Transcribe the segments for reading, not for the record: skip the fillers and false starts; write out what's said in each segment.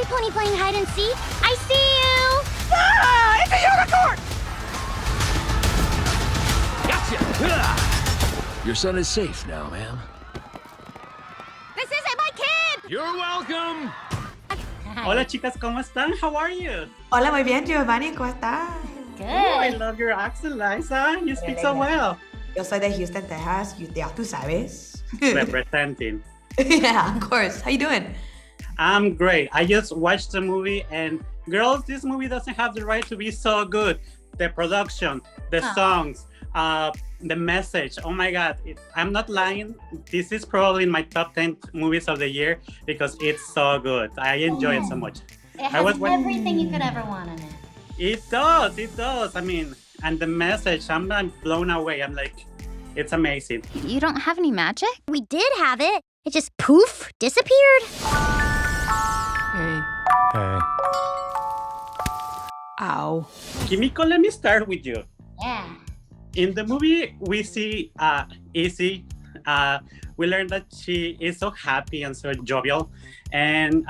pony playing hide and seek. I see you! Ah! It's a unicorn! Your son is safe now, ma'am. This isn't my kid! You're welcome! Hola chicas, ¿cómo están? How are you? Hola, muy bien, Giovanni, ¿cómo estás? Good. Oh, I love your accent, Liza. You speak so well. Yo soy de Houston, Texas. Ya tú sabes. Representing. Yeah, of course. How you doing? I'm great. I just watched the movie and girls, this movie doesn't have the right to be so good. The production, the songs, the message. Oh my God. I'm not lying. This is probably in my top 10 movies of the year because it's so good. I enjoy it so much. It has everything you could ever want in it. It does. I mean, and the message, I'm blown away. I'm like, it's amazing. You don't have any magic? We did have it. It just poof, disappeared. Hey. Hey. Ow. Kimiko, let me start with you. Yeah. In the movie, we see Izzy. We learn that she is so happy and so jovial. And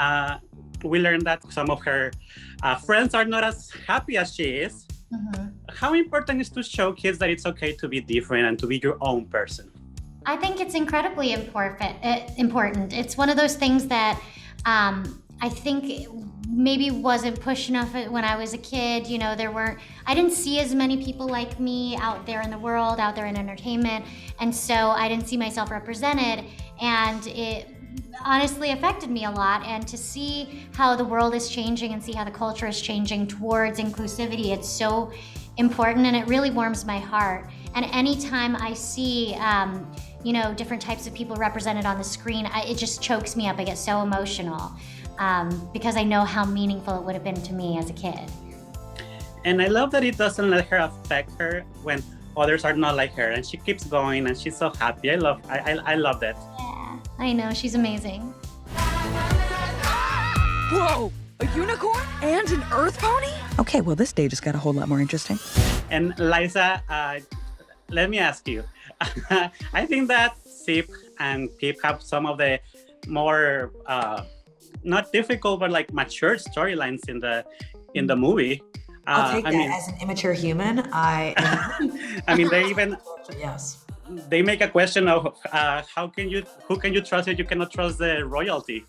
we learn that some of her friends are not as happy as she is. Mm-hmm. How important is to show kids that it's okay to be different and to be your own person? I think it's incredibly important. It's one of those things that I think maybe wasn't pushed enough when I was a kid. You know, I didn't see as many people like me out there in the world, out there in entertainment. And so I didn't see myself represented. And it honestly affected me a lot. And to see how the world is changing and see how the culture is changing towards inclusivity, it's so important and it really warms my heart. And anytime I see, different types of people represented on the screen, it just chokes me up. I get so emotional because I know how meaningful it would have been to me as a kid. And I love that it doesn't let her affect her when others are not like her. And she keeps going and she's so happy. I love that. Yeah, I know, she's amazing. Whoa! A unicorn and an earth pony? Okay, well, this day just got a whole lot more interesting. And Liza, let me ask you. I think that Zip and Pip have some of the more not difficult but like mature storylines in the movie. I'll take that as an immature human. I mean, they even Yes. they make a question of who can you trust if you cannot trust the royalty?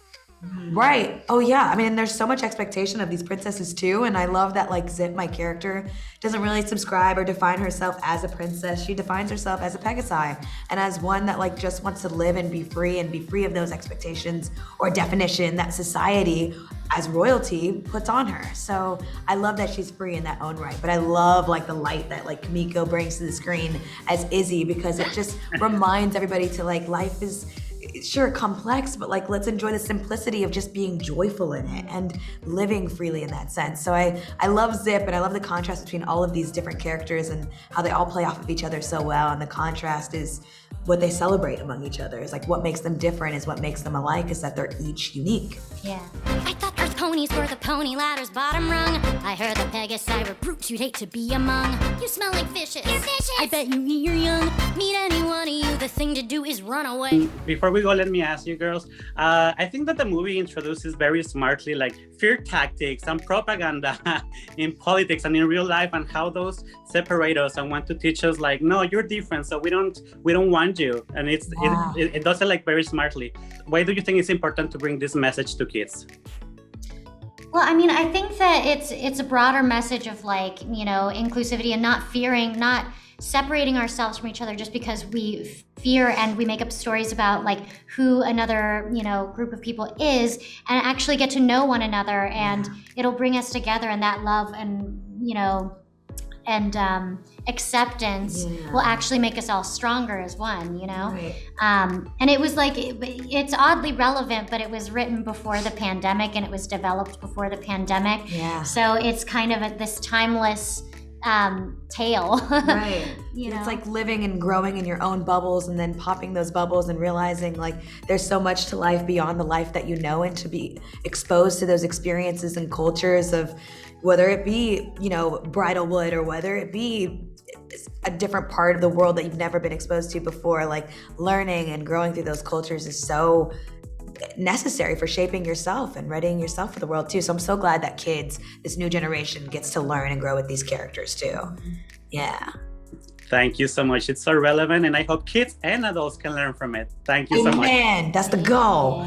Right. Oh yeah. I mean, there's so much expectation of these princesses too, and I love that like Zip, my character, doesn't really subscribe or define herself as a princess. She defines herself as a Pegasi and as one that like just wants to live and be free of those expectations or definition that society as royalty puts on her. So I love that she's free in that own right. But I love like the light that like Kimiko brings to the screen as Izzy because it just reminds everybody to like life is sure complex, but like let's enjoy the simplicity of just being joyful in it and living freely in that sense. So I love Zip and I love the contrast between all of these different characters and how they all play off of each other so well. And the contrast is what they celebrate among each other. Is like what makes them different is what makes them alike is that they're each unique. Yeah. I thought earth ponies were the pony ladder's bottom rung. I heard the Pegasi were brutes you'd hate to be among. You smell like fishes. You're vicious. I bet you eat your young. Meet any one of you, the thing to do is run away. Before we go, let me ask you girls. I think that the movie introduces very smartly like fear tactics and propaganda in politics and in real life and how those separate us and want to teach us like, no, you're different, so we don't want you. And it does it like very smartly. Why do you think it's important to bring this message to kids? Well, I mean, I think that it's a broader message of like, inclusivity and not fearing, not separating ourselves from each other just because we fear and we make up stories about like who another, group of people is and actually get to know one another and it'll bring us together and that love and, acceptance will actually make us all stronger as one, Right. And it was like, it's oddly relevant, but it was written before the pandemic and it was developed before the pandemic. Yeah. So it's kind of this timeless tale. Right. You know? It's like living and growing in your own bubbles and then popping those bubbles and realizing like there's so much to life beyond the life that you know and to be exposed to those experiences and cultures of whether it be, bridalwood or whether it be a different part of the world that you've never been exposed to before. Like learning and growing through those cultures is so necessary for shaping yourself and readying yourself for the world too. So I'm so glad that kids, this new generation, gets to learn and grow with these characters too. Yeah. Thank you so much. It's so relevant, and I hope kids and adults can learn from it. Thank you so much. Amen. That's the goal.